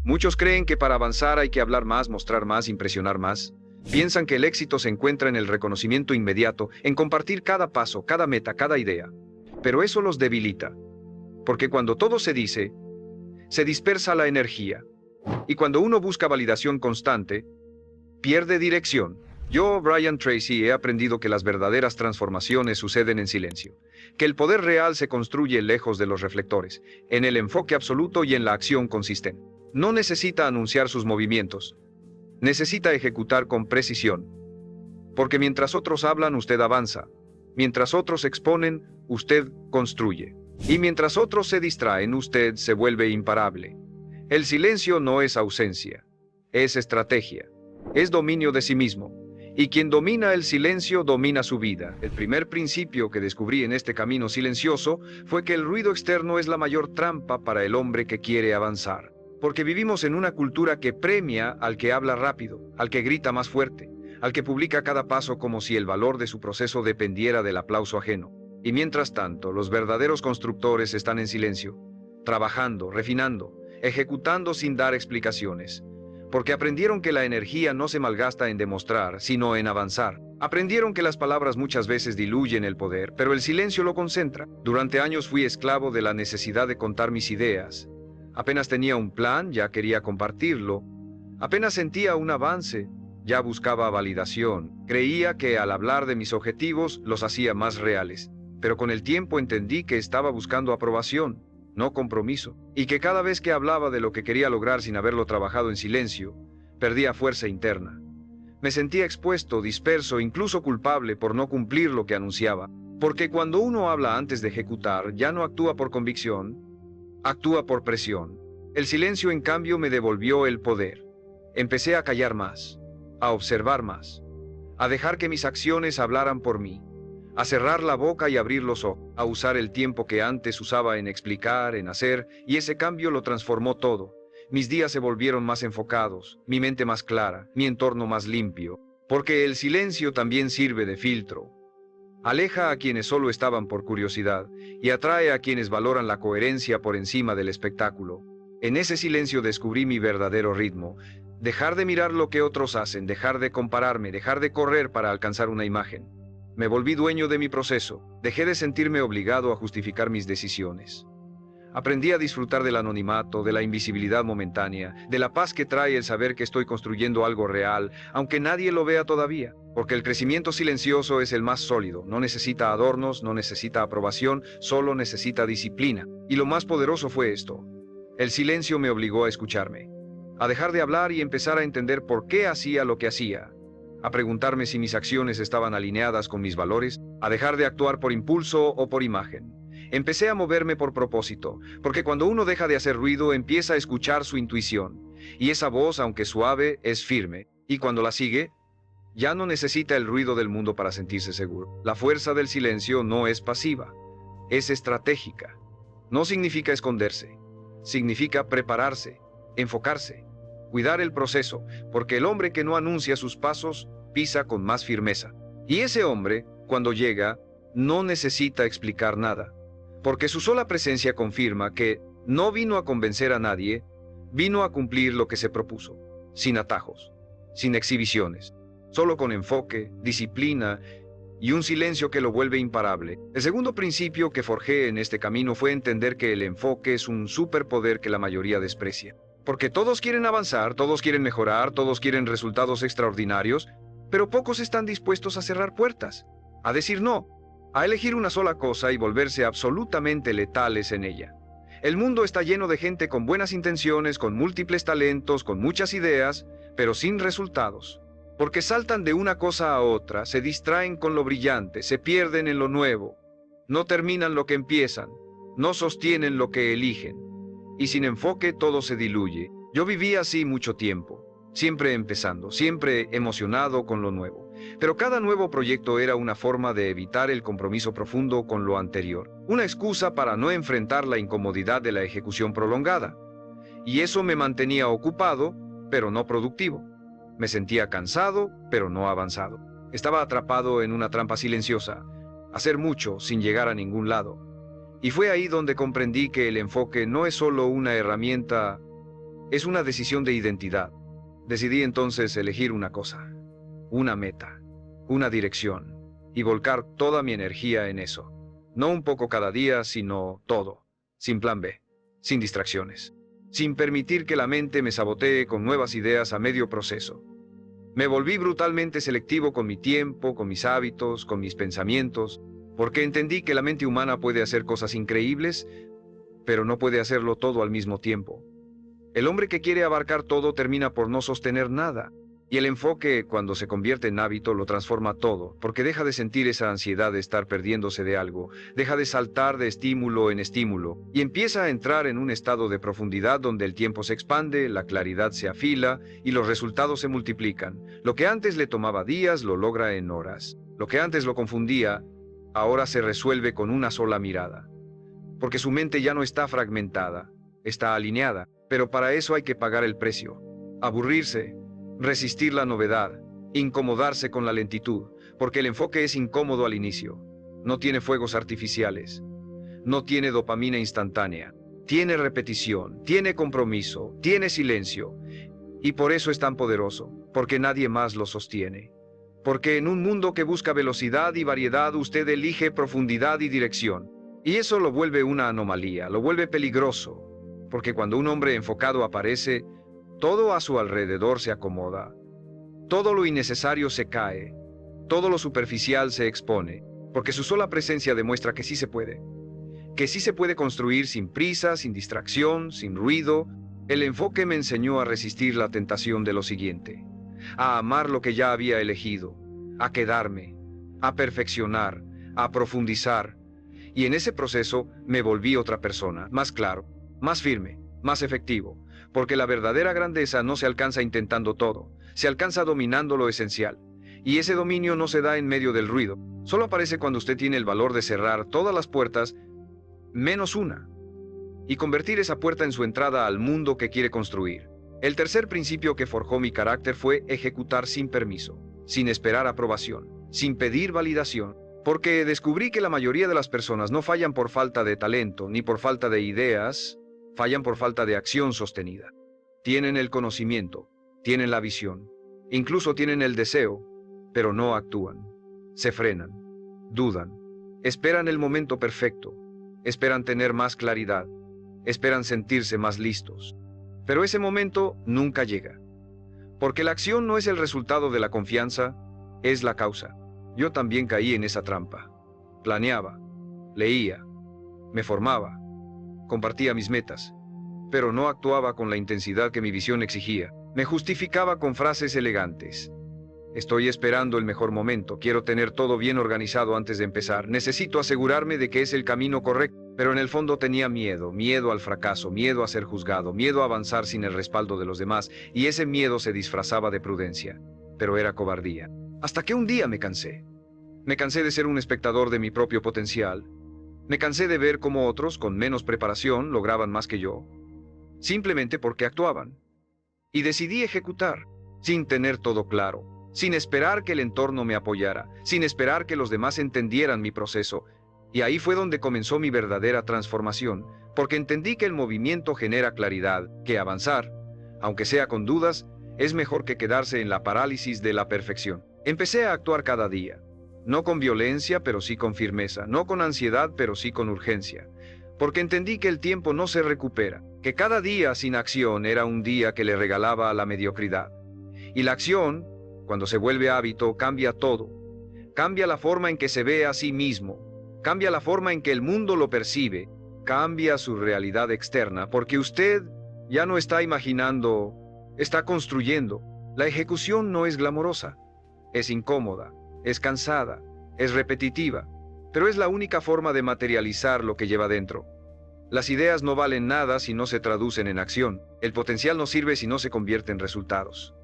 Muchos creen que para avanzar hay que hablar más, mostrar más, impresionar más. Piensan que el éxito se encuentra en el reconocimiento inmediato, en compartir cada paso, cada meta, cada idea. Pero eso los debilita, porque cuando todo se dice, se dispersa la energía. Y cuando uno busca validación constante, pierde dirección. Yo, Brian Tracy, he aprendido que las verdaderas transformaciones suceden en silencio, que el poder real se construye lejos de los reflectores, en el enfoque absoluto y en la acción consistente. No necesita anunciar sus movimientos, necesita ejecutar con precisión. Porque mientras otros hablan, usted avanza. Mientras otros exponen, usted construye. Y mientras otros se distraen, usted se vuelve imparable. El silencio no es ausencia, es estrategia, es dominio de sí mismo. Y quien domina el silencio domina su vida. El primer principio que descubrí en este camino silencioso fue que el ruido externo es la mayor trampa para el hombre que quiere avanzar. Porque vivimos en una cultura que premia al que habla rápido, al que grita más fuerte, al que publica cada paso como si el valor de su proceso dependiera del aplauso ajeno. Y mientras tanto, los verdaderos constructores están en silencio, trabajando, refinando, ejecutando sin dar explicaciones. Porque aprendieron que la energía no se malgasta en demostrar, sino en avanzar. Aprendieron que las palabras muchas veces diluyen el poder, pero el silencio lo concentra. Durante años fui esclavo de la necesidad de contar mis ideas. Apenas tenía un plan, ya quería compartirlo. Apenas sentía un avance, ya buscaba validación. Creía que al hablar de mis objetivos los hacía más reales. Pero con el tiempo entendí que estaba buscando aprobación, no compromiso, y que cada vez que hablaba de lo que quería lograr sin haberlo trabajado en silencio, perdía fuerza interna. Me sentía expuesto, disperso, incluso culpable por no cumplir lo que anunciaba. Porque cuando uno habla antes de ejecutar, ya no actúa por convicción, actúa por presión. El silencio, en cambio, me devolvió el poder. Empecé a callar más, a observar más, a dejar que mis acciones hablaran por mí, a cerrar la boca y abrir los ojos, a usar el tiempo que antes usaba en explicar, en hacer, y ese cambio lo transformó todo. Mis días se volvieron más enfocados, mi mente más clara, mi entorno más limpio, porque el silencio también sirve de filtro. Aleja a quienes solo estaban por curiosidad y atrae a quienes valoran la coherencia por encima del espectáculo. En ese silencio descubrí mi verdadero ritmo. Dejar de mirar lo que otros hacen, dejar de compararme, dejar de correr para alcanzar una imagen. Me volví dueño de mi proceso, dejé de sentirme obligado a justificar mis decisiones. Aprendí a disfrutar del anonimato, de la invisibilidad momentánea, de la paz que trae el saber que estoy construyendo algo real, aunque nadie lo vea todavía. Porque el crecimiento silencioso es el más sólido, no necesita adornos, no necesita aprobación, solo necesita disciplina. Y lo más poderoso fue esto. El silencio me obligó a escucharme, a dejar de hablar y empezar a entender por qué hacía lo que hacía, a preguntarme si mis acciones estaban alineadas con mis valores, a dejar de actuar por impulso o por imagen. Empecé a moverme por propósito, porque cuando uno deja de hacer ruido empieza a escuchar su intuición, y esa voz, aunque suave, es firme, y cuando la sigue, ya no necesita el ruido del mundo para sentirse seguro. La fuerza del silencio no es pasiva, es estratégica. No significa esconderse, significa prepararse, enfocarse, cuidar el proceso, porque el hombre que no anuncia sus pasos pisa con más firmeza. Y ese hombre, cuando llega, no necesita explicar nada, porque su sola presencia confirma que no vino a convencer a nadie, vino a cumplir lo que se propuso, sin atajos, sin exhibiciones, solo con enfoque, disciplina y un silencio que lo vuelve imparable. El segundo principio que forjé en este camino fue entender que el enfoque es un superpoder que la mayoría desprecia. Porque todos quieren avanzar, todos quieren mejorar, todos quieren resultados extraordinarios, pero pocos están dispuestos a cerrar puertas, a decir no, a elegir una sola cosa y volverse absolutamente letales en ella. El mundo está lleno de gente con buenas intenciones, con múltiples talentos, con muchas ideas, pero sin resultados. Porque saltan de una cosa a otra, se distraen con lo brillante, se pierden en lo nuevo, no terminan lo que empiezan, no sostienen lo que eligen. Y sin enfoque todo se diluye. Yo viví así mucho tiempo, siempre empezando, siempre emocionado con lo nuevo. Pero cada nuevo proyecto era una forma de evitar el compromiso profundo con lo anterior, una excusa para no enfrentar la incomodidad de la ejecución prolongada. Y eso me mantenía ocupado, pero no productivo. Me sentía cansado, pero no avanzado. Estaba atrapado en una trampa silenciosa, hacer mucho sin llegar a ningún lado. Y fue ahí donde comprendí que el enfoque no es solo una herramienta, Es una decisión de identidad. Decidí entonces elegir una cosa, una meta, una dirección, y volcar toda mi energía en eso. No un poco cada día, sino todo, sin plan B, sin distracciones, sin permitir que la mente me sabotee con nuevas ideas a medio proceso. Me volví brutalmente selectivo con mi tiempo, con mis hábitos, con mis pensamientos, porque entendí que la mente humana puede hacer cosas increíbles, pero no puede hacerlo todo al mismo tiempo. El hombre que quiere abarcar todo termina por no sostener nada, y el enfoque, cuando se convierte en hábito, lo transforma todo, porque deja de sentir esa ansiedad de estar perdiéndose de algo, deja de saltar de estímulo en estímulo, y empieza a entrar en un estado de profundidad donde el tiempo se expande, la claridad se afila, y los resultados se multiplican. Lo que antes le tomaba días, lo logra en horas. Lo que antes lo confundía, ahora se resuelve con una sola mirada. Porque su mente ya no está fragmentada, está alineada, pero para eso hay que pagar el precio. Aburrirse, resistir la novedad, incomodarse con la lentitud, porque el enfoque es incómodo al inicio. No tiene fuegos artificiales, no tiene dopamina instantánea, tiene repetición, tiene compromiso, tiene silencio, y por eso es tan poderoso, porque nadie más lo sostiene. Porque en un mundo que busca velocidad y variedad, usted elige profundidad y dirección, y eso lo vuelve una anomalía, lo vuelve peligroso, porque cuando un hombre enfocado aparece, todo a su alrededor se acomoda, todo lo innecesario se cae, todo lo superficial se expone, porque su sola presencia demuestra que sí se puede construir sin prisa, sin distracción, sin ruido. El enfoque me enseñó a resistir la tentación de lo siguiente, a amar lo que ya había elegido, a quedarme, a perfeccionar, a profundizar, y en ese proceso me volví otra persona, más claro, más firme, más efectivo, porque la verdadera grandeza no se alcanza intentando todo, se alcanza dominando lo esencial. Y ese dominio no se da en medio del ruido, solo aparece cuando usted tiene el valor de cerrar todas las puertas, menos una, y convertir esa puerta en su entrada al mundo que quiere construir. El tercer principio que forjó mi carácter fue ejecutar sin permiso, sin esperar aprobación, sin pedir validación, porque descubrí que la mayoría de las personas no fallan por falta de talento ni por falta de ideas, fallan por falta de acción sostenida. Tienen el conocimiento, tienen la visión, incluso tienen el deseo, pero no actúan. Se frenan, dudan, esperan el momento perfecto, esperan tener más claridad, esperan sentirse más listos. Pero ese momento nunca llega, porque la acción no es el resultado de la confianza, es la causa. Yo también caí en esa trampa. Planeaba, leía, me formaba, compartía mis metas, pero no actuaba con la intensidad que mi visión exigía. Me justificaba con frases elegantes. Estoy esperando el mejor momento, quiero tener todo bien organizado antes de empezar, necesito asegurarme de que es el camino correcto, pero en el fondo tenía miedo, miedo al fracaso, miedo a ser juzgado, miedo a avanzar sin el respaldo de los demás, y ese miedo se disfrazaba de prudencia, pero era cobardía. Hasta que un día me cansé. Me cansé de ser un espectador de mi propio potencial. Me cansé de ver cómo otros, con menos preparación, lograban más que yo, simplemente porque actuaban. Y decidí ejecutar, sin tener todo claro, sin esperar que el entorno me apoyara, sin esperar que los demás entendieran mi proceso. Y ahí fue donde comenzó mi verdadera transformación, porque entendí que el movimiento genera claridad, que avanzar, aunque sea con dudas, es mejor que quedarse en la parálisis de la perfección. Empecé a actuar cada día, no con violencia, pero sí con firmeza, no con ansiedad, pero sí con urgencia, porque entendí que el tiempo no se recupera, que cada día sin acción era un día que le regalaba a la mediocridad. Y la acción, cuando se vuelve hábito, cambia todo. Cambia la forma en que se ve a sí mismo, cambia la forma en que el mundo lo percibe, cambia su realidad externa, porque usted ya no está imaginando, está construyendo. La ejecución no es glamorosa, es incómoda, es cansada, es repetitiva, pero es la única forma de materializar lo que lleva dentro. Las ideas no valen nada si no se traducen en acción, el potencial no sirve si no se convierte en resultados.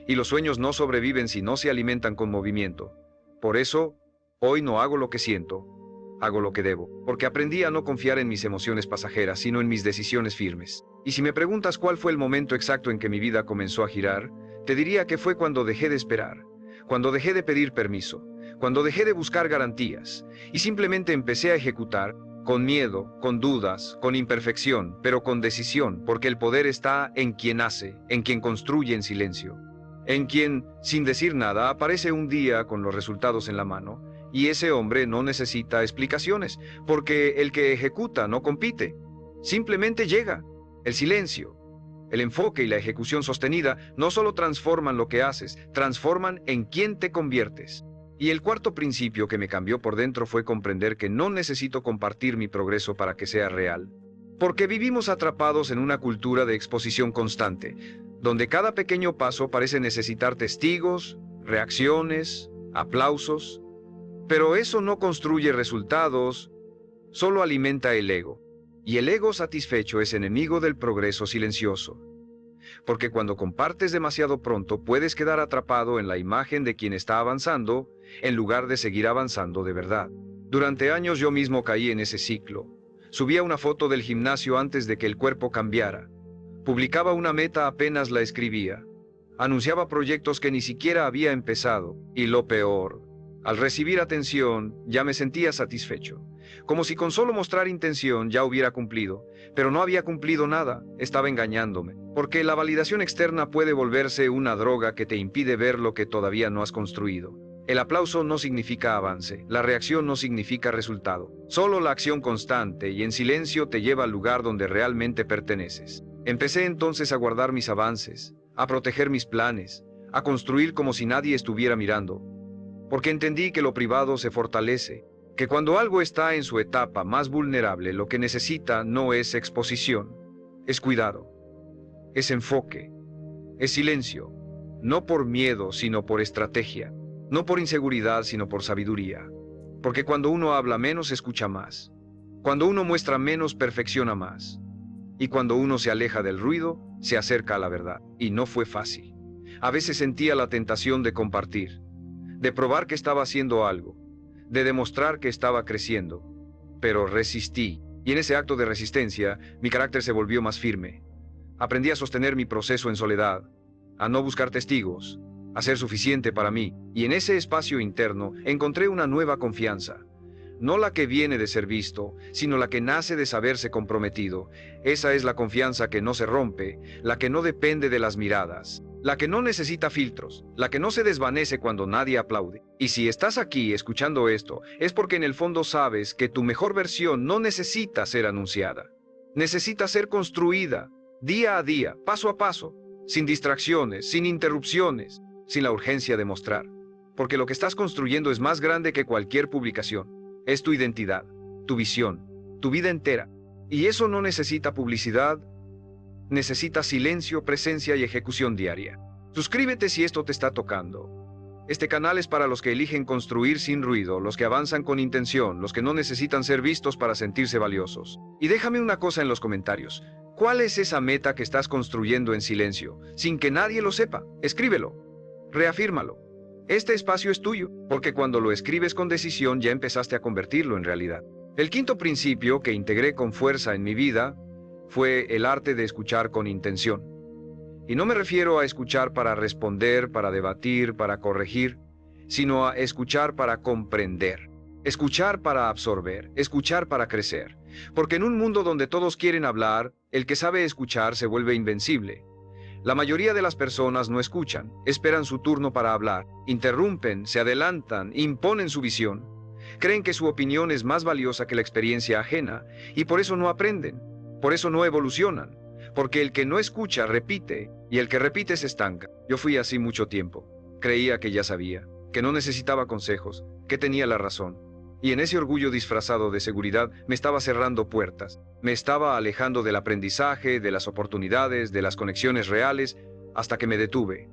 Y los sueños no sobreviven si no se alimentan con movimiento. Por eso, hoy no hago lo que siento, hago lo que debo, porque aprendí a no confiar en mis emociones pasajeras, sino en mis decisiones firmes. Y si me preguntas cuál fue el momento exacto en que mi vida comenzó a girar, te diría que fue cuando dejé de esperar, cuando dejé de pedir permiso, cuando dejé de buscar garantías, y simplemente empecé a ejecutar, con miedo, con dudas, con imperfección, pero con decisión, porque el poder está en quien hace, en quien construye en silencio, en quien, sin decir nada, aparece un día con los resultados en la mano, y ese hombre no necesita explicaciones, porque el que ejecuta no compite, simplemente llega. El silencio, el enfoque y la ejecución sostenida no solo transforman lo que haces, transforman en quién te conviertes. Y el cuarto principio que me cambió por dentro fue comprender que no necesito compartir mi progreso para que sea real. Porque vivimos atrapados en una cultura de exposición constante, donde cada pequeño paso parece necesitar testigos, reacciones, aplausos. Pero eso no construye resultados, solo alimenta el ego. Y el ego satisfecho es enemigo del progreso silencioso. Porque cuando compartes demasiado pronto puedes quedar atrapado en la imagen de quien está avanzando, en lugar de seguir avanzando de verdad. Durante años yo mismo caí en ese ciclo. Subía una foto del gimnasio antes de que el cuerpo cambiara. Publicaba una meta apenas la escribía. Anunciaba proyectos que ni siquiera había empezado. Y lo peor, al recibir atención, ya me sentía satisfecho. Como si con solo mostrar intención ya hubiera cumplido, pero no había cumplido nada, estaba engañándome. Porque la validación externa puede volverse una droga que te impide ver lo que todavía no has construido. El aplauso no significa avance, la reacción no significa resultado. Solo la acción constante y en silencio te lleva al lugar donde realmente perteneces. Empecé entonces a guardar mis avances, a proteger mis planes, a construir como si nadie estuviera mirando. Porque entendí que lo privado se fortalece, que cuando algo está en su etapa más vulnerable, lo que necesita no es exposición, es cuidado, es enfoque, es silencio, no por miedo, sino por estrategia, no por inseguridad, sino por sabiduría. Porque cuando uno habla menos, escucha más. Cuando uno muestra menos, perfecciona más. Y cuando uno se aleja del ruido, se acerca a la verdad. Y no fue fácil. A veces sentía la tentación de compartir, de probar que estaba haciendo algo, de demostrar que estaba creciendo. Pero resistí, y en ese acto de resistencia, mi carácter se volvió más firme. Aprendí a sostener mi proceso en soledad, a no buscar testigos, a ser suficiente para mí, y en ese espacio interno encontré una nueva confianza. No la que viene de ser visto, sino la que nace de saberse comprometido. Esa es la confianza que no se rompe, la que no depende de las miradas, la que no necesita filtros, la que no se desvanece cuando nadie aplaude. Y si estás aquí escuchando esto, es porque en el fondo sabes que tu mejor versión no necesita ser anunciada. Necesita ser construida, día a día, paso a paso, sin distracciones, sin interrupciones, sin la urgencia de mostrar. Porque lo que estás construyendo es más grande que cualquier publicación. Es tu identidad, tu visión, tu vida entera. Y eso no necesita publicidad, necesita silencio, presencia y ejecución diaria. Suscríbete si esto te está tocando. Este canal es para los que eligen construir sin ruido, los que avanzan con intención, los que no necesitan ser vistos para sentirse valiosos. Y déjame una cosa en los comentarios. ¿Cuál es esa meta que estás construyendo en silencio, sin que nadie lo sepa? Escríbelo. Reafírmalo. Este espacio es tuyo, porque cuando lo escribes con decisión ya empezaste a convertirlo en realidad. El quinto principio que integré con fuerza en mi vida fue el arte de escuchar con intención. Y no me refiero a escuchar para responder, para debatir, para corregir, sino a escuchar para comprender, escuchar para absorber, escuchar para crecer. Porque en un mundo donde todos quieren hablar, el que sabe escuchar se vuelve invencible. La mayoría de las personas no escuchan, esperan su turno para hablar, interrumpen, se adelantan, imponen su visión. Creen que su opinión es más valiosa que la experiencia ajena, y por eso no aprenden, por eso no evolucionan, porque el que no escucha repite, y el que repite se estanca. Yo fui así mucho tiempo. Creía que ya sabía, que no necesitaba consejos, que tenía la razón. Y en ese orgullo disfrazado de seguridad me estaba cerrando puertas, me estaba alejando del aprendizaje, de las oportunidades, de las conexiones reales, hasta que me detuve.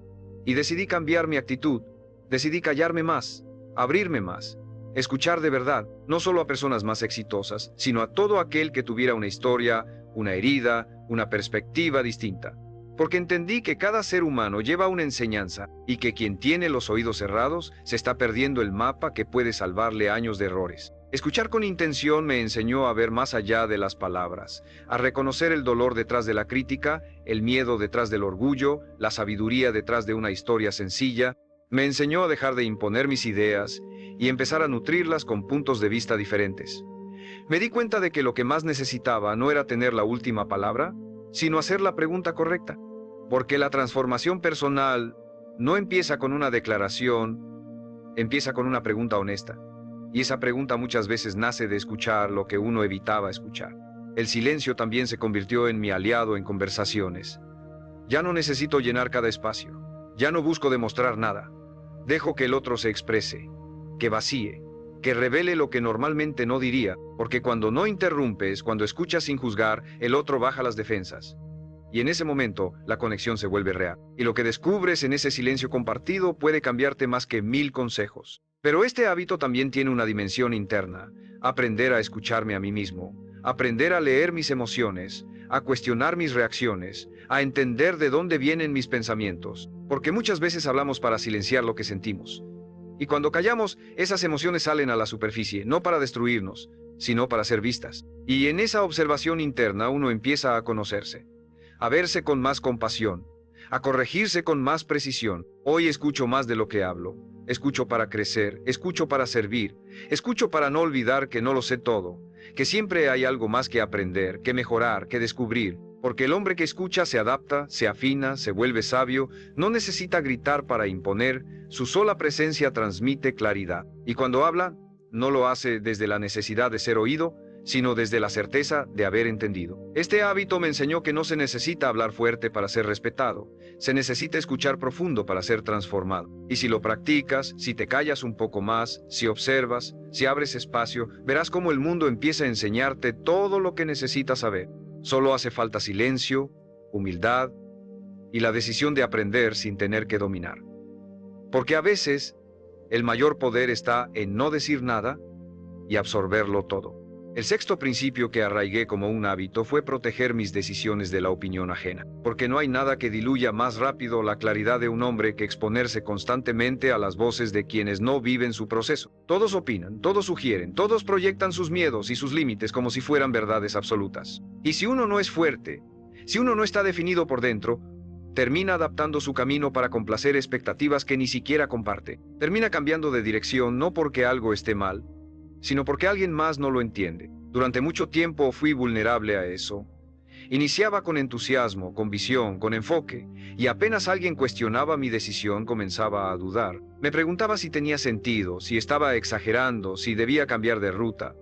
Y decidí cambiar mi actitud, decidí callarme más, abrirme más, escuchar de verdad, no solo a personas más exitosas, sino a todo aquel que tuviera una historia, una herida, una perspectiva distinta. Porque entendí que cada ser humano lleva una enseñanza y que quien tiene los oídos cerrados se está perdiendo el mapa que puede salvarle años de errores. Escuchar con intención me enseñó a ver más allá de las palabras, a reconocer el dolor detrás de la crítica, el miedo detrás del orgullo, la sabiduría detrás de una historia sencilla. Me enseñó a dejar de imponer mis ideas y empezar a nutrirlas con puntos de vista diferentes. Me di cuenta de que lo que más necesitaba no era tener la última palabra, sino hacer la pregunta correcta. Porque la transformación personal no empieza con una declaración, empieza con una pregunta honesta. Y esa pregunta muchas veces nace de escuchar lo que uno evitaba escuchar. El silencio también se convirtió en mi aliado en conversaciones. Ya no necesito llenar cada espacio. Ya no busco demostrar nada. Dejo que el otro se exprese, que vacíe, que revele lo que normalmente no diría, porque cuando no interrumpes, cuando escuchas sin juzgar, el otro baja las defensas. Y en ese momento, la conexión se vuelve real. Y lo que descubres en ese silencio compartido puede cambiarte más que 1000 consejos. Pero este hábito también tiene una dimensión interna. Aprender a escucharme a mí mismo, aprender a leer mis emociones, a cuestionar mis reacciones, a entender de dónde vienen mis pensamientos. Porque muchas veces hablamos para silenciar lo que sentimos. Y cuando callamos, esas emociones salen a la superficie, no para destruirnos, sino para ser vistas. Y en esa observación interna uno empieza a conocerse, a verse con más compasión, a corregirse con más precisión. Hoy escucho más de lo que hablo. Escucho para crecer, escucho para servir, escucho para no olvidar que no lo sé todo, que siempre hay algo más que aprender, que mejorar, que descubrir. Porque el hombre que escucha se adapta, se afina, se vuelve sabio, no necesita gritar para imponer, su sola presencia transmite claridad. Y cuando habla, no lo hace desde la necesidad de ser oído, sino desde la certeza de haber entendido. Este hábito me enseñó que no se necesita hablar fuerte para ser respetado, se necesita escuchar profundo para ser transformado. Y si lo practicas, si te callas un poco más, si observas, si abres espacio, verás cómo el mundo empieza a enseñarte todo lo que necesitas saber. Solo hace falta silencio, humildad y la decisión de aprender sin tener que dominar. Porque a veces, el mayor poder está en no decir nada y absorberlo todo. El sexto principio que arraigué como un hábito fue proteger mis decisiones de la opinión ajena, porque no hay nada que diluya más rápido la claridad de un hombre que exponerse constantemente a las voces de quienes no viven su proceso. Todos opinan, todos sugieren, todos proyectan sus miedos y sus límites como si fueran verdades absolutas. Y si uno no es fuerte, si uno no está definido por dentro, termina adaptando su camino para complacer expectativas que ni siquiera comparte. Termina cambiando de dirección no porque algo esté mal, sino porque alguien más no lo entiende. Durante mucho tiempo fui vulnerable a eso. Iniciaba con entusiasmo, con visión, con enfoque, y apenas alguien cuestionaba mi decisión comenzaba a dudar. Me preguntaba si tenía sentido, si estaba exagerando, si debía cambiar de ruta.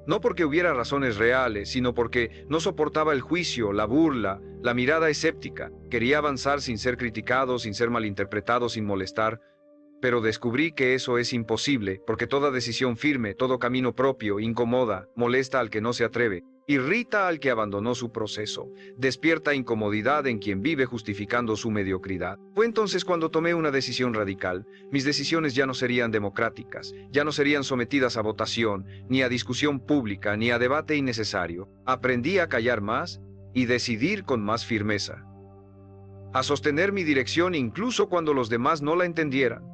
No porque hubiera razones reales, sino porque no soportaba el juicio, la burla, la mirada escéptica. Quería avanzar sin ser criticado, sin ser malinterpretado, sin molestar. Pero descubrí que eso es imposible, porque toda decisión firme, todo camino propio, incomoda, molesta al que no se atreve, irrita al que abandonó su proceso, despierta incomodidad en quien vive justificando su mediocridad. Fue entonces cuando tomé una decisión radical. Mis decisiones ya no serían democráticas, ya no serían sometidas a votación, ni a discusión pública, ni a debate innecesario. Aprendí a callar más y decidir con más firmeza, a sostener mi dirección incluso cuando los demás no la entendieran.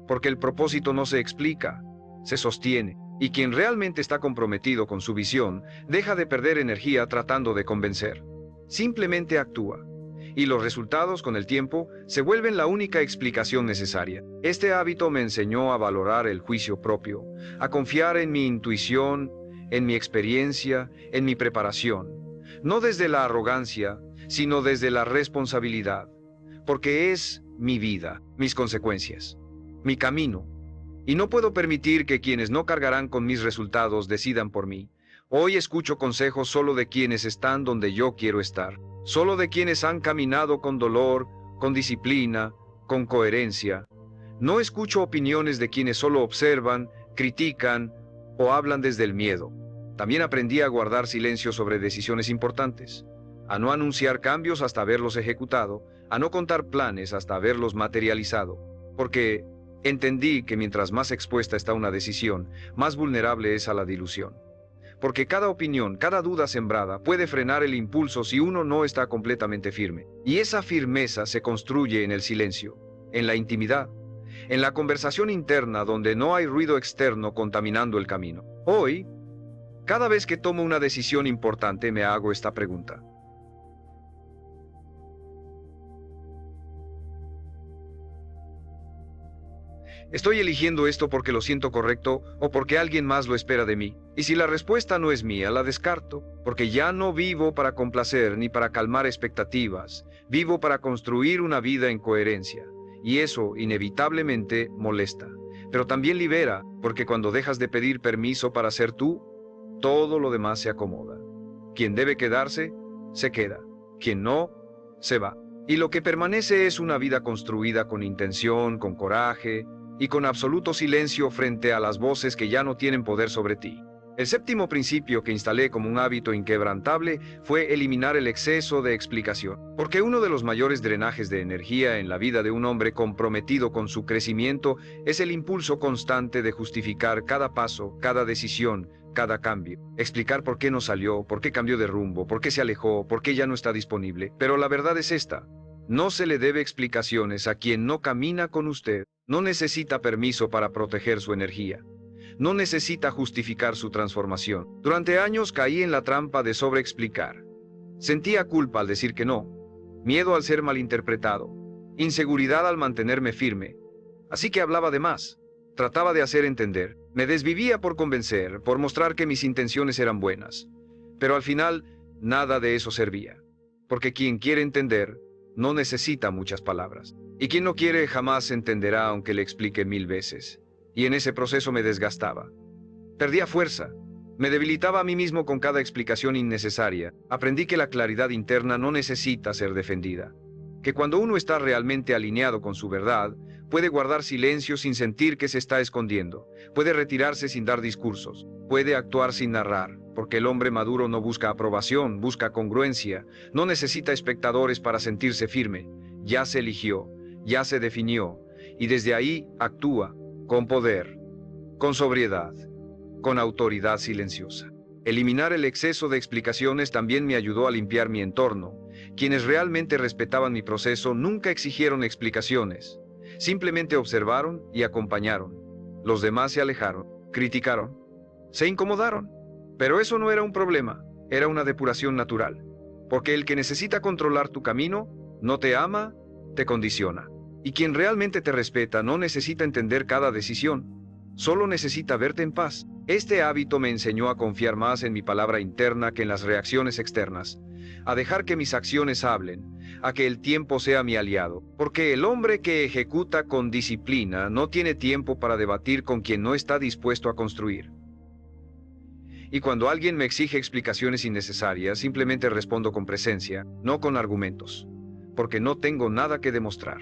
Porque el propósito no se explica, se sostiene, y quien realmente está comprometido con su visión deja de perder energía tratando de convencer. Simplemente actúa, y los resultados con el tiempo se vuelven la única explicación necesaria. Este hábito me enseñó a valorar el juicio propio, a confiar en mi intuición, en mi experiencia, en mi preparación, no desde la arrogancia, sino desde la responsabilidad, porque es mi vida, mis consecuencias, mi camino, y no puedo permitir que quienes no cargarán con mis resultados decidan por mí. Hoy escucho consejos solo de quienes están donde yo quiero estar, solo de quienes han caminado con dolor, con disciplina, con coherencia. No escucho opiniones de quienes solo observan, critican o hablan desde el miedo. También aprendí a guardar silencio sobre decisiones importantes, a no anunciar cambios hasta haberlos ejecutado, a no contar planes hasta haberlos materializado, porque entendí que mientras más expuesta está una decisión, más vulnerable es a la dilución. Porque cada opinión, cada duda sembrada puede frenar el impulso si uno no está completamente firme. Y esa firmeza se construye en el silencio, en la intimidad, en la conversación interna donde no hay ruido externo contaminando el camino. Hoy, cada vez que tomo una decisión importante me hago esta pregunta. ¿Estoy eligiendo esto porque lo siento correcto o porque alguien más lo espera de mí? Y si la respuesta no es mía, la descarto, porque ya no vivo para complacer ni para calmar expectativas, vivo para construir una vida en coherencia. Y eso, inevitablemente, molesta. Pero también libera, porque cuando dejas de pedir permiso para ser tú, todo lo demás se acomoda. Quien debe quedarse, se queda. Quien no, se va. Y lo que permanece es una vida construida con intención, con coraje y con absoluto silencio frente a las voces que ya no tienen poder sobre ti. El séptimo principio que instalé como un hábito inquebrantable fue eliminar el exceso de explicación. Porque uno de los mayores drenajes de energía en la vida de un hombre comprometido con su crecimiento es el impulso constante de justificar cada paso, cada decisión, cada cambio. Explicar por qué no salió, por qué cambió de rumbo, por qué se alejó, por qué ya no está disponible. Pero la verdad es esta: no se le debe explicaciones a quien no camina con usted. No necesita permiso para proteger su energía. No necesita justificar su transformación. Durante años caí en la trampa de sobreexplicar. Sentía culpa al decir que no, miedo al ser malinterpretado, inseguridad al mantenerme firme. Así que hablaba de más. Trataba de hacer entender. Me desvivía por convencer, por mostrar que mis intenciones eran buenas. Pero al final, nada de eso servía. Porque quien quiere entender, no necesita muchas palabras. Y quien no quiere jamás entenderá aunque le explique 1000 veces. Y en ese proceso me desgastaba. Perdía fuerza. Me debilitaba a mí mismo con cada explicación innecesaria. Aprendí que la claridad interna no necesita ser defendida. Que cuando uno está realmente alineado con su verdad, puede guardar silencio sin sentir que se está escondiendo. Puede retirarse sin dar discursos. Puede actuar sin narrar. Porque el hombre maduro no busca aprobación, busca congruencia. No necesita espectadores para sentirse firme. Ya se eligió, ya se definió. Y desde ahí actúa. Con poder, con sobriedad, con autoridad silenciosa. Eliminar el exceso de explicaciones también me ayudó a limpiar mi entorno. Quienes realmente respetaban mi proceso nunca exigieron explicaciones. Simplemente observaron y acompañaron. Los demás se alejaron, criticaron, se incomodaron. Pero eso no era un problema, era una depuración natural. Porque el que necesita controlar tu camino no te ama, te condiciona. Y quien realmente te respeta no necesita entender cada decisión, solo necesita verte en paz. Este hábito me enseñó a confiar más en mi palabra interna que en las reacciones externas, a dejar que mis acciones hablen, a que el tiempo sea mi aliado, porque el hombre que ejecuta con disciplina no tiene tiempo para debatir con quien no está dispuesto a construir. Y cuando alguien me exige explicaciones innecesarias, simplemente respondo con presencia, no con argumentos, porque no tengo nada que demostrar.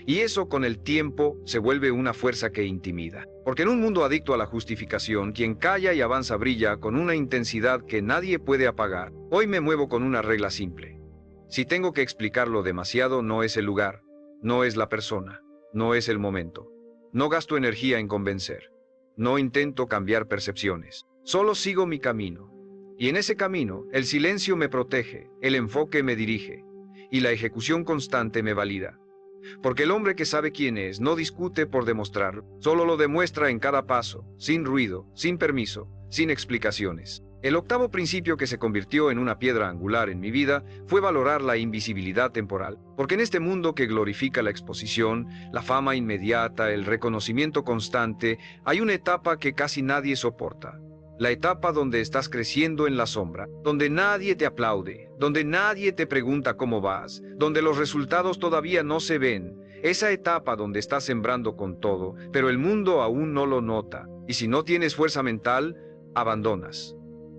Y eso con el tiempo se vuelve una fuerza que intimida. Porque en un mundo adicto a la justificación, quien calla y avanza brilla con una intensidad que nadie puede apagar. Hoy me muevo con una regla simple. Si tengo que explicarlo demasiado, no es el lugar, no es la persona, no es el momento. No gasto energía en convencer. No intento cambiar percepciones. Solo sigo mi camino. Y en ese camino, el silencio me protege, el enfoque me dirige, y la ejecución constante me valida. Porque el hombre que sabe quién es no discute por demostrar, solo lo demuestra en cada paso, sin ruido, sin permiso, sin explicaciones. El octavo principio que se convirtió en una piedra angular en mi vida fue valorar la invisibilidad temporal. Porque en este mundo que glorifica la exposición, la fama inmediata, el reconocimiento constante, hay una etapa que casi nadie soporta. La etapa donde estás creciendo en la sombra, donde nadie te aplaude, donde nadie te pregunta cómo vas, donde los resultados todavía no se ven. Esa etapa donde estás sembrando con todo, pero el mundo aún no lo nota. Y si no tienes fuerza mental, abandonas.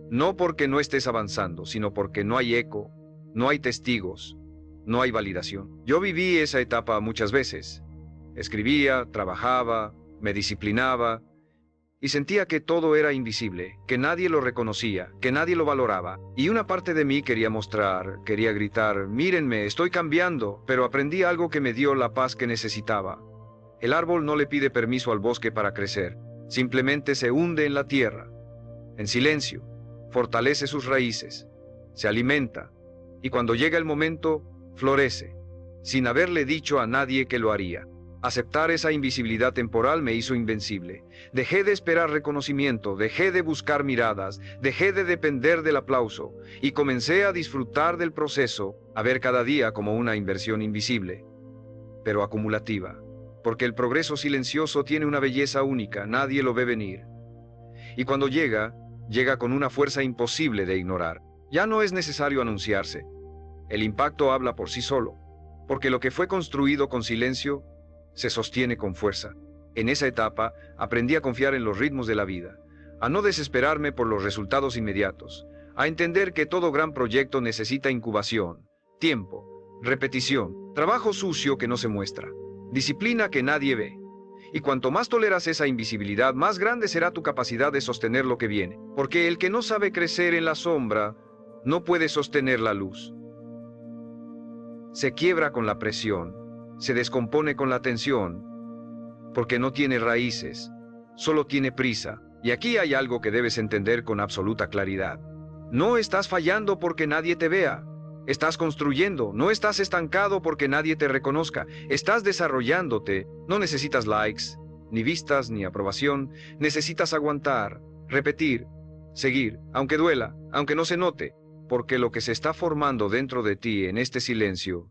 No porque no estés avanzando, sino porque no hay eco, no hay testigos, no hay validación. Yo viví esa etapa muchas veces. Escribía, trabajaba, me disciplinaba, y sentía que todo era invisible, que nadie lo reconocía, que nadie lo valoraba. Y una parte de mí quería mostrar, quería gritar, mírenme, estoy cambiando, pero aprendí algo que me dio la paz que necesitaba. El árbol no le pide permiso al bosque para crecer, simplemente se hunde en la tierra, en silencio, fortalece sus raíces, se alimenta, y cuando llega el momento, florece, sin haberle dicho a nadie que lo haría. Aceptar esa invisibilidad temporal me hizo invencible. Dejé de esperar reconocimiento, dejé de buscar miradas, dejé de depender del aplauso y comencé a disfrutar del proceso, a ver cada día como una inversión invisible, pero acumulativa. porque el progreso silencioso tiene una belleza única, nadie lo ve venir. Y cuando llega, llega con una fuerza imposible de ignorar. Ya no es necesario anunciarse. El impacto habla por sí solo, porque lo que fue construido con silencio se sostiene con fuerza. En esa etapa aprendí a confiar en los ritmos de la vida, a no desesperarme por los resultados inmediatos, a entender que todo gran proyecto necesita incubación, tiempo, repetición, trabajo sucio que no se muestra, disciplina que nadie ve. Y cuanto más toleras esa invisibilidad, más grande será tu capacidad de sostener lo que viene, porque el que no sabe crecer en la sombra no puede sostener la luz. Se quiebra con la presión, se descompone con la tensión, porque no tiene raíces, solo tiene prisa. Y aquí hay algo que debes entender con absoluta claridad. No estás fallando porque nadie te vea. Estás construyendo, no estás estancado porque nadie te reconozca. Estás desarrollándote. No necesitas likes, ni vistas, ni aprobación. Necesitas aguantar, repetir, seguir, aunque duela, aunque no se note, porque lo que se está formando dentro de ti en este silencio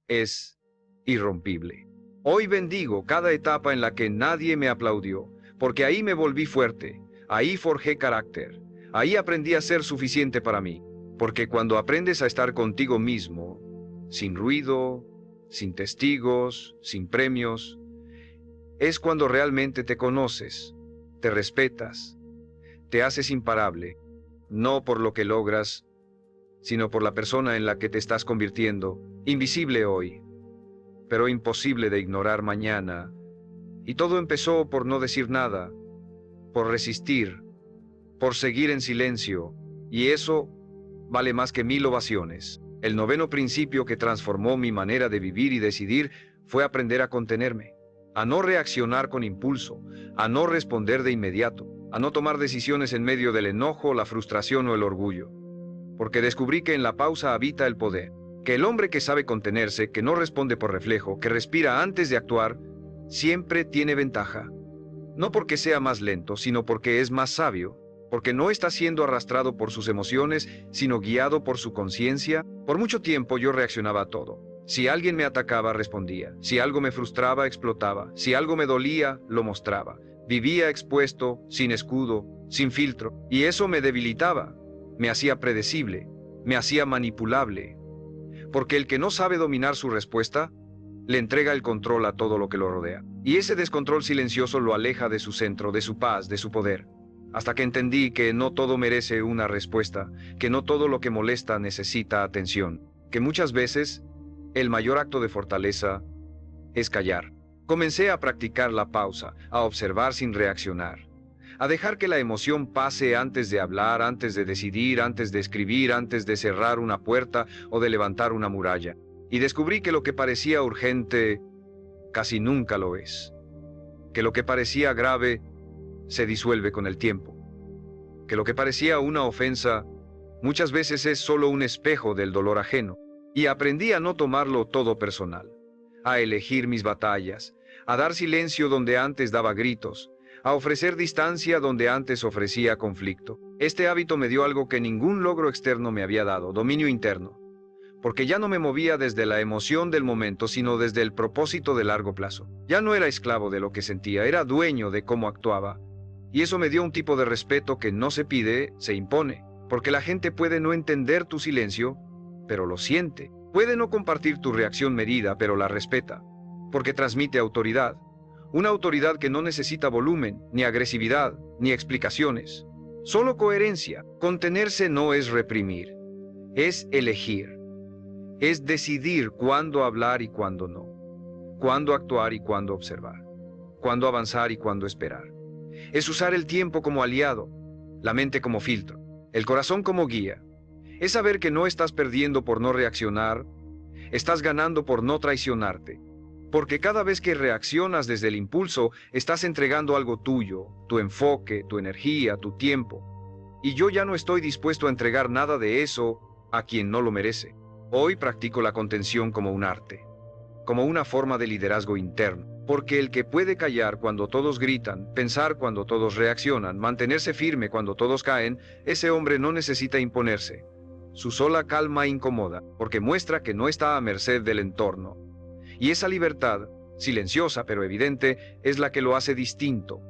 es irrompible. Hoy bendigo cada etapa en la que nadie me aplaudió, porque ahí me volví fuerte, ahí forjé carácter, ahí aprendí a ser suficiente para mí, porque cuando aprendes a estar contigo mismo, sin ruido, sin testigos, sin premios, es cuando realmente te conoces, te respetas, te haces imparable, no por lo que logras, sino por la persona en la que te estás convirtiendo, invisible hoy, pero imposible de ignorar mañana. Y todo empezó por no decir nada, por resistir, por seguir en silencio, y eso vale más que 1000 ovaciones. El noveno principio que transformó mi manera de vivir y decidir fue aprender a contenerme, a no reaccionar con impulso, a no responder de inmediato, a no tomar decisiones en medio del enojo, la frustración o el orgullo. Porque descubrí que en la pausa habita el poder, que el hombre que sabe contenerse, que no responde por reflejo, que respira antes de actuar, siempre tiene ventaja. No porque sea más lento, sino porque es más sabio, porque no está siendo arrastrado por sus emociones, sino guiado por su conciencia. Por mucho tiempo yo reaccionaba a todo. Si alguien me atacaba, respondía. Si algo me frustraba, explotaba. Si algo me dolía, lo mostraba. Vivía expuesto, sin escudo, sin filtro. Y eso me debilitaba, me hacía predecible, me hacía manipulable. Porque el que no sabe dominar su respuesta, le entrega el control a todo lo que lo rodea. Y ese descontrol silencioso lo aleja de su centro, de su paz, de su poder. Hasta que entendí que no todo merece una respuesta, que no todo lo que molesta necesita atención, que muchas veces el mayor acto de fortaleza es callar. Comencé a practicar la pausa, a observar sin reaccionar, a dejar que la emoción pase antes de hablar, antes de decidir, antes de escribir, antes de cerrar una puerta o de levantar una muralla. Y descubrí que lo que parecía urgente casi nunca lo es, que lo que parecía grave se disuelve con el tiempo, que lo que parecía una ofensa muchas veces es solo un espejo del dolor ajeno. Y aprendí a no tomarlo todo personal, a elegir mis batallas, a dar silencio donde antes daba gritos, a ofrecer distancia donde antes ofrecía conflicto. Este hábito me dio algo que ningún logro externo me había dado, dominio interno, porque ya no me movía desde la emoción del momento, sino desde el propósito de largo plazo. Ya no era esclavo de lo que sentía, era dueño de cómo actuaba. Y eso me dio un tipo de respeto que no se pide, se impone, porque la gente puede no entender tu silencio, pero lo siente. Puede no compartir tu reacción medida, pero la respeta, porque transmite autoridad. Una autoridad que no necesita volumen, ni agresividad, ni explicaciones. Solo coherencia. Contenerse no es reprimir, es elegir. Es decidir cuándo hablar y cuándo no. Cuándo actuar y cuándo observar. Cuándo avanzar y cuándo esperar. Es usar el tiempo como aliado, la mente como filtro, el corazón como guía. Es saber que no estás perdiendo por no reaccionar, estás ganando por no traicionarte. Porque cada vez que reaccionas desde el impulso, estás entregando algo tuyo, tu enfoque, tu energía, tu tiempo. Y yo ya no estoy dispuesto a entregar nada de eso a quien no lo merece. Hoy practico la contención como un arte, como una forma de liderazgo interno. Porque el que puede callar cuando todos gritan, pensar cuando todos reaccionan, mantenerse firme cuando todos caen, ese hombre no necesita imponerse. Su sola calma incomoda, porque muestra que no está a merced del entorno. Y esa libertad silenciosa pero evidente, es la que lo hace distinto,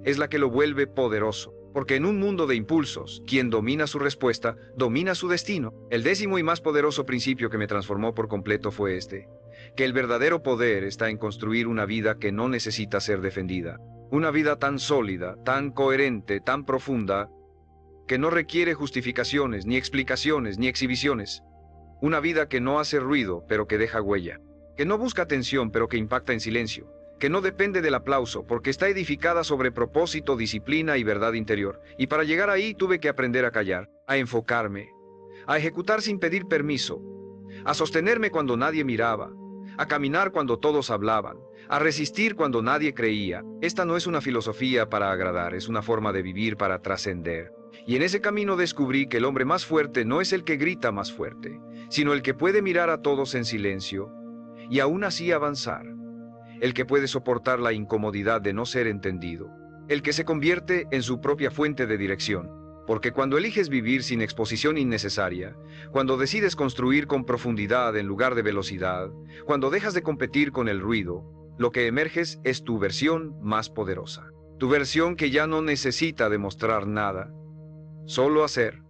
es la que lo vuelve poderoso. Porque en un mundo de impulsos, quien domina su respuesta, domina su destino. El 10º y más poderoso principio que me transformó por completo fue este: que el verdadero poder está en construir una vida que no necesita ser defendida. Una vida tan sólida, tan coherente, tan profunda, que no requiere justificaciones, ni explicaciones, ni exhibiciones. Una vida que no hace ruido, pero que deja huella. Que no busca atención, pero que impacta en silencio. Que no depende del aplauso, porque está edificada sobre propósito, disciplina y verdad interior. Y para llegar ahí tuve que aprender a callar, a enfocarme, a ejecutar sin pedir permiso, a sostenerme cuando nadie miraba, a caminar cuando todos hablaban, a resistir cuando nadie creía. Esta no es una filosofía para agradar, es una forma de vivir para trascender. Y en ese camino descubrí que el hombre más fuerte no es el que grita más fuerte, sino el que puede mirar a todos en silencio y aún así avanzar. El que puede soportar la incomodidad de no ser entendido, el que se convierte en su propia fuente de dirección. Porque cuando eliges vivir sin exposición innecesaria, cuando decides construir con profundidad en lugar de velocidad, cuando dejas de competir con el ruido, lo que emerges es tu versión más poderosa. Tu versión que ya no necesita demostrar nada, solo hacer,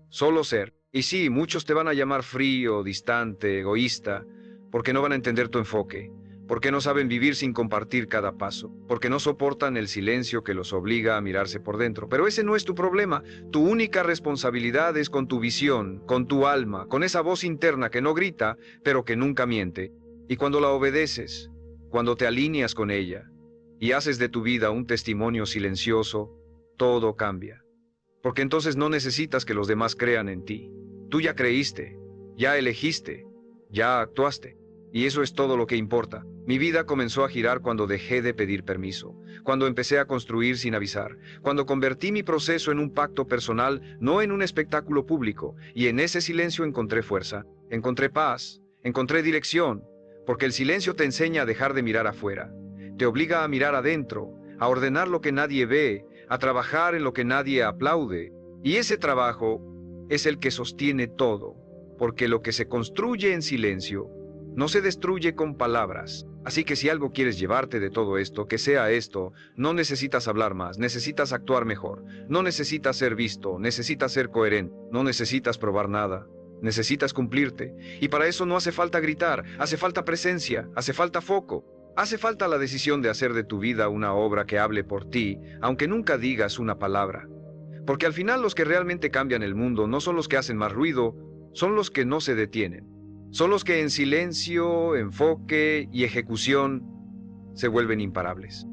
solo ser. Y sí, muchos te van a llamar frío, distante, egoísta, porque no van a entender tu enfoque. Porque no saben vivir sin compartir cada paso, porque no soportan el silencio que los obliga a mirarse por dentro. Pero ese no es tu problema. Tu única responsabilidad es con tu visión, con tu alma, con esa voz interna que no grita, pero que nunca miente. Y cuando la obedeces, cuando te alineas con ella y haces de tu vida un testimonio silencioso, todo cambia. Porque entonces no necesitas que los demás crean en ti. Tú ya creíste, ya elegiste, ya actuaste. Y eso es todo lo que importa. Mi vida comenzó a girar cuando dejé de pedir permiso, cuando empecé a construir sin avisar, cuando convertí mi proceso en un pacto personal, no en un espectáculo público, y en ese silencio encontré fuerza, encontré paz, encontré dirección, porque el silencio te enseña a dejar de mirar afuera, te obliga a mirar adentro, a ordenar lo que nadie ve, a trabajar en lo que nadie aplaude, y ese trabajo es el que sostiene todo, porque lo que se construye en silencio no se destruye con palabras. Así que si algo quieres llevarte de todo esto, que sea esto: no necesitas hablar más, necesitas actuar mejor. No necesitas ser visto, necesitas ser coherente. No necesitas probar nada, necesitas cumplirte. Y para eso no hace falta gritar, hace falta presencia, hace falta foco. Hace falta la decisión de hacer de tu vida una obra que hable por ti, aunque nunca digas una palabra. Porque al final los que realmente cambian el mundo no son los que hacen más ruido, son los que no se detienen. Son los que en silencio, enfoque y ejecución se vuelven imparables.